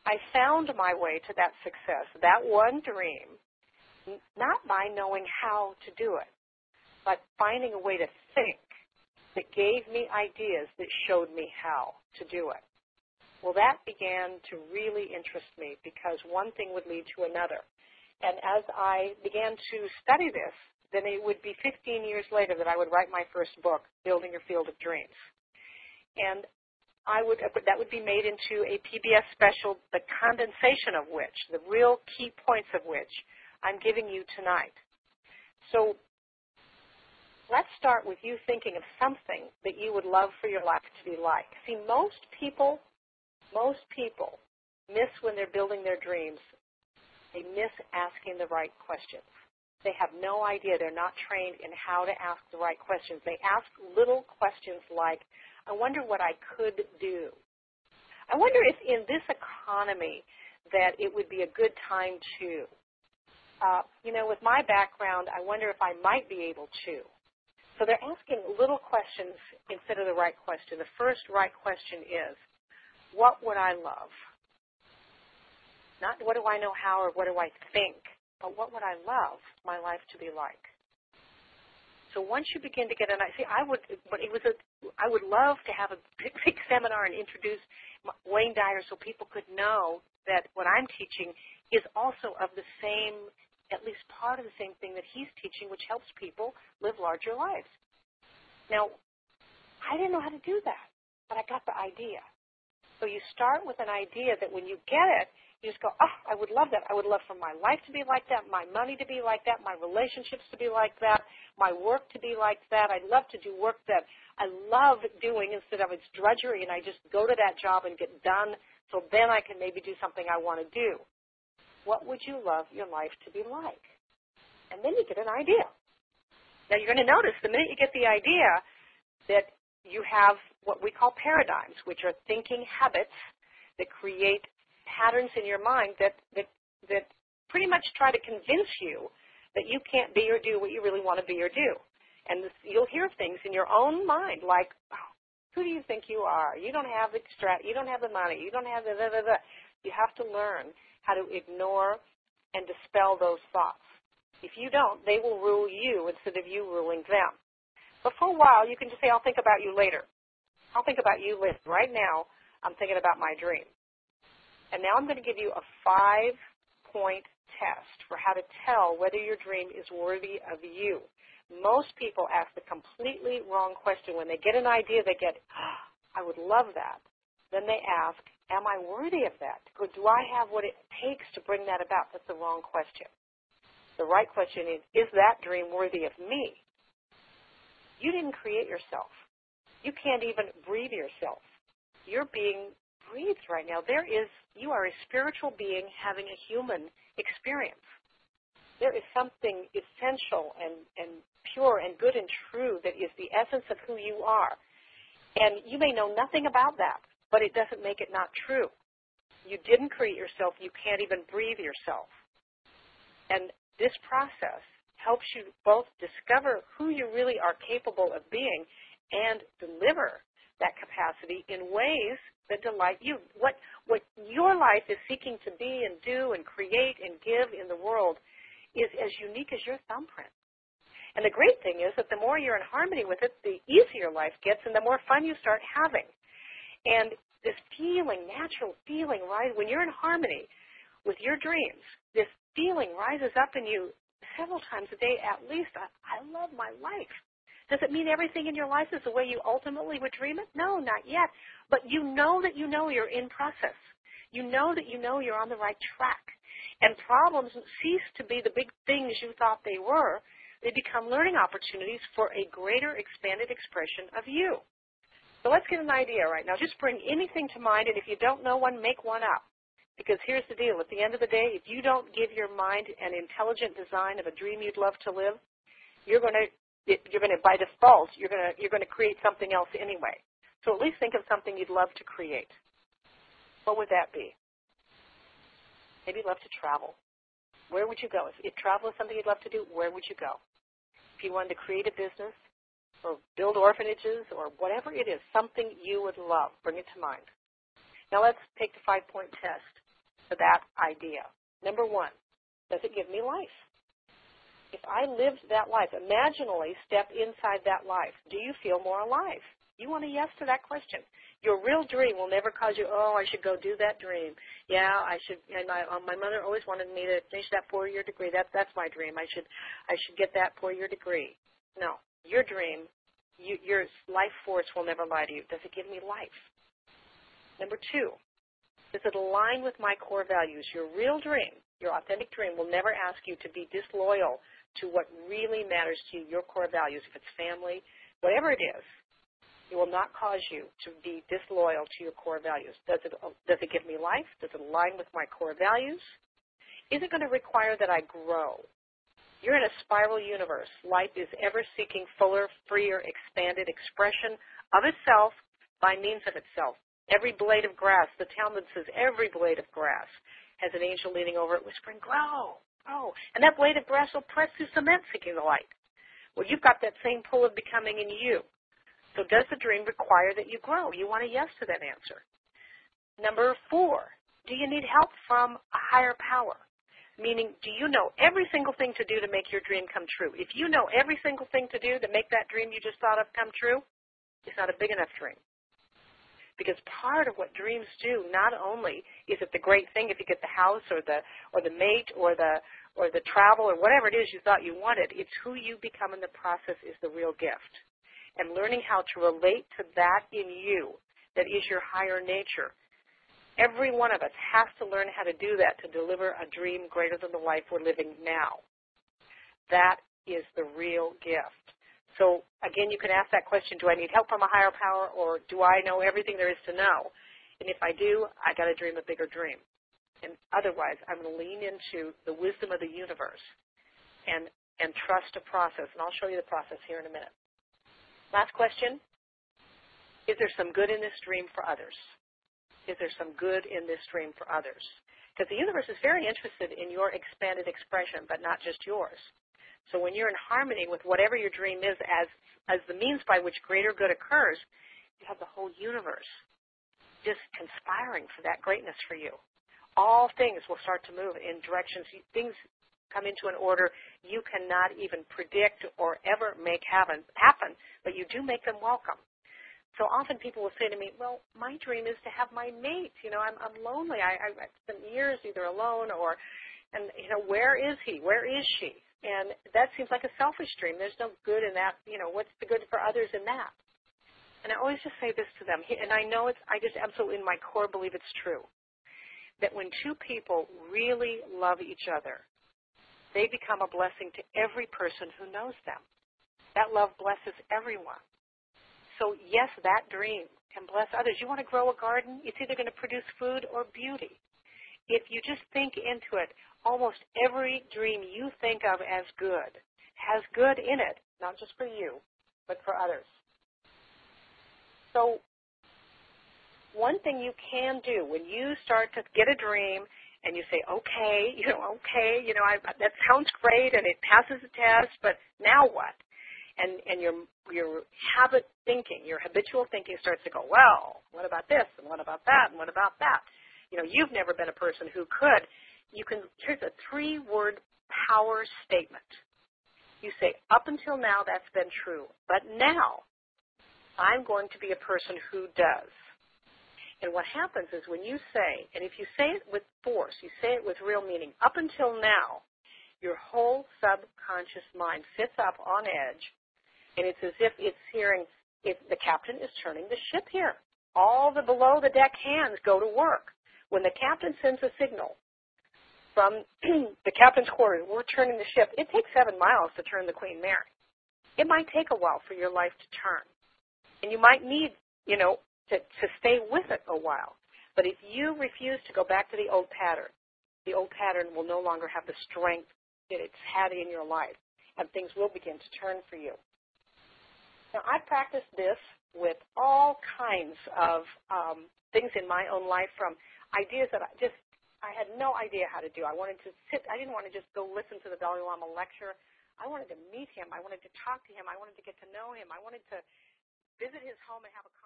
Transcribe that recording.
I found my way to that success, that one dream, not by knowing how to do it, but finding a way to think that gave me ideas that showed me how to do it. Well, that began to really interest me because one thing would lead to another. And as I began to study this, then it would be 15 years later that I would write my first book, Building Your Field of Dreams. And that would be made into a PBS special, the condensation of which, the real key points of which, I'm giving you tonight. So let's start with you thinking of something that you would love for your life to be like. See, most people miss when they're building their dreams. They miss asking the right questions. They have no idea. They're not trained in how to ask the right questions. They ask little questions like, I wonder what I could do. I wonder if in this economy that it would be a good time to. With my background, I wonder if I might be able to. So they're asking little questions instead of the right question. The first right question is, what would I love? Not what do I know how or what do I think, but what would I love my life to be like? So once you begin to get an idea, I would love to have a big seminar and introduce Wayne Dyer so people could know that what I'm teaching is also of the same, at least part of the same thing that he's teaching, which helps people live larger lives. Now, I didn't know how to do that, but I got the idea. So you start with an idea that when you get it, you just go, oh, I would love that. I would love for my life to be like that, my money to be like that, my relationships to be like that, my work to be like that. I'd love to do work that I love doing instead of it's drudgery and I just go to that job and get done so then I can maybe do something I want to do. What would you love your life to be like? And then you get an idea. Now you're going to notice the minute you get the idea that you have what we call paradigms, which are thinking habits that create patterns in your mind that pretty much try to convince you that you can't be or do what you really want to be or do. And you'll hear things in your own mind like, oh, who do you think you are? You don't have you don't have the money. You don't have the da. You have to learn how to ignore and dispel those thoughts. If you don't, they will rule you instead of you ruling them. But for a while, you can just say, I'll think about you later. I'll think about you later. Right now, I'm thinking about my dream. And now I'm going to give you a 5-point test for how to tell whether your dream is worthy of you. Most people ask the completely wrong question. When they get an idea, they get, oh, I would love that. Then they ask, am I worthy of that? Or do I have what it takes to bring that about? That's the wrong question. The right question is that dream worthy of me? You didn't create yourself. You can't even breathe yourself. You're being breathed right now. You are a spiritual being having a human experience. There is something essential and pure and good and true that is the essence of who you are. And you may know nothing about that, but it doesn't make it not true. You didn't create yourself. You can't even breathe yourself. And this process helps you both discover who you really are capable of being and deliver that capacity in ways that delight you. What your life is seeking to be and do and create and give in the world is as unique as your thumbprint. And the great thing is that the more you're in harmony with it, the easier life gets and the more fun you start having. And this feeling, natural feeling, right, when you're in harmony with your dreams, this feeling rises up in you several times a day at least. I love my life. Does it mean everything in your life is the way you ultimately would dream it? No, not yet. But you know that you know you're in process. You know that you know you're on the right track. And problems cease to be the big things you thought they were. They become learning opportunities for a greater expanded expression of you. So let's get an idea right now. Just bring anything to mind, and if you don't know one, make one up. Because here's the deal. At the end of the day, if you don't give your mind an intelligent design of a dream you'd love to live, you're going to by default, you're going to create something else anyway. So at least think of something you'd love to create. What would that be? Maybe you'd love to travel. Where would you go? If travel is something you'd love to do, where would you go? If you wanted to create a business or build orphanages or whatever it is, something you would love, bring it to mind. Now let's take the 5-point test. to that idea. Number one, does it give me life? If I lived that life, imaginally step inside that life, do you feel more alive? You want a yes to that question. Your real dream will never cause you, oh, I should go do that dream. Yeah, I should. And my mother always wanted me to finish that 4-year degree. That's my dream. I should get that 4-year degree. No, your dream, your life force will never lie to you. Does it give me life? Number two, does it align with my core values? Your real dream, your authentic dream, will never ask you to be disloyal to what really matters to you, your core values. If it's family, whatever it is, it will not cause you to be disloyal to your core values. Does it give me life? Does it align with my core values? Is it going to require that I grow? You're in a spiral universe. Life is ever seeking fuller, freer, expanded expression of itself by means of itself. Every blade of grass, the Talmud says every blade of grass has an angel leaning over it whispering, grow, grow. And that blade of grass will press through cement seeking the light. Well, you've got that same pull of becoming in you. So does the dream require that you grow? You want a yes to that answer. Number 4, do you need help from a higher power? Meaning, do you know every single thing to do to make your dream come true? If you know every single thing to do to make that dream you just thought of come true, it's not a big enough dream. Because part of what dreams do, not only is it the great thing if you get the house or the mate or the travel or whatever it is you thought you wanted, it's who you become in the process is the real gift. And learning how to relate to that in you that is your higher nature. Every one of us has to learn how to do that to deliver a dream greater than the life we're living now. That is the real gift. So, again, you can ask that question, do I need help from a higher power or do I know everything there is to know? And if I do, I got to dream a bigger dream. And otherwise, I'm going to lean into the wisdom of the universe and trust a process. And I'll show you the process here in a minute. Last question, is there some good in this dream for others? Is there some good in this dream for others? Because the universe is very interested in your expanded expression, but not just yours. So when you're in harmony with whatever your dream is as the means by which greater good occurs, you have the whole universe just conspiring for that greatness for you. All things will start to move in directions. Things come into an order you cannot even predict or ever make happen, but you do make them welcome. So often people will say to me, well, my dream is to have my mate. You know, I'm lonely. I've spent years either alone and where is he? Where is she? And that seems like a selfish dream. There's no good in that. You know, what's the good for others in that? And I always just say this to them, and I know I just absolutely in my core believe it's true, that when two people really love each other, they become a blessing to every person who knows them. That love blesses everyone. So yes, that dream can bless others. You want to grow a garden? It's either going to produce food or beauty. If you just think into it, almost every dream you think of as good has good in it, not just for you, but for others. So one thing you can do when you start to get a dream and you say, okay, that sounds great and it passes the test, but now what? And your habit thinking, your habitual thinking starts to go, well, what about this and what about that and what about that? You know, you've never been a person who could. Here's a 3-word power statement. You say, up until now that's been true, but now I'm going to be a person who does. And what happens is when you say, and if you say it with force, you say it with real meaning, up until now, your whole subconscious mind sits up on edge, and it's as if it's hearing, if the captain is turning the ship here. All the below-the-deck hands go to work. When the captain sends a signal from the captain's quarters, we're turning the ship, it takes 7 miles to turn the Queen Mary. It might take a while for your life to turn. And you might need, to stay with it a while. But if you refuse to go back to the old pattern will no longer have the strength that it's had in your life, and things will begin to turn for you. Now, I practiced this with all kinds of things in my own life, from ideas that I had no idea how to do. I didn't want to just go listen to the Dalai Lama lecture. I wanted to meet him. I wanted to talk to him. I wanted to get to know him. I wanted to visit his home and have a conversation.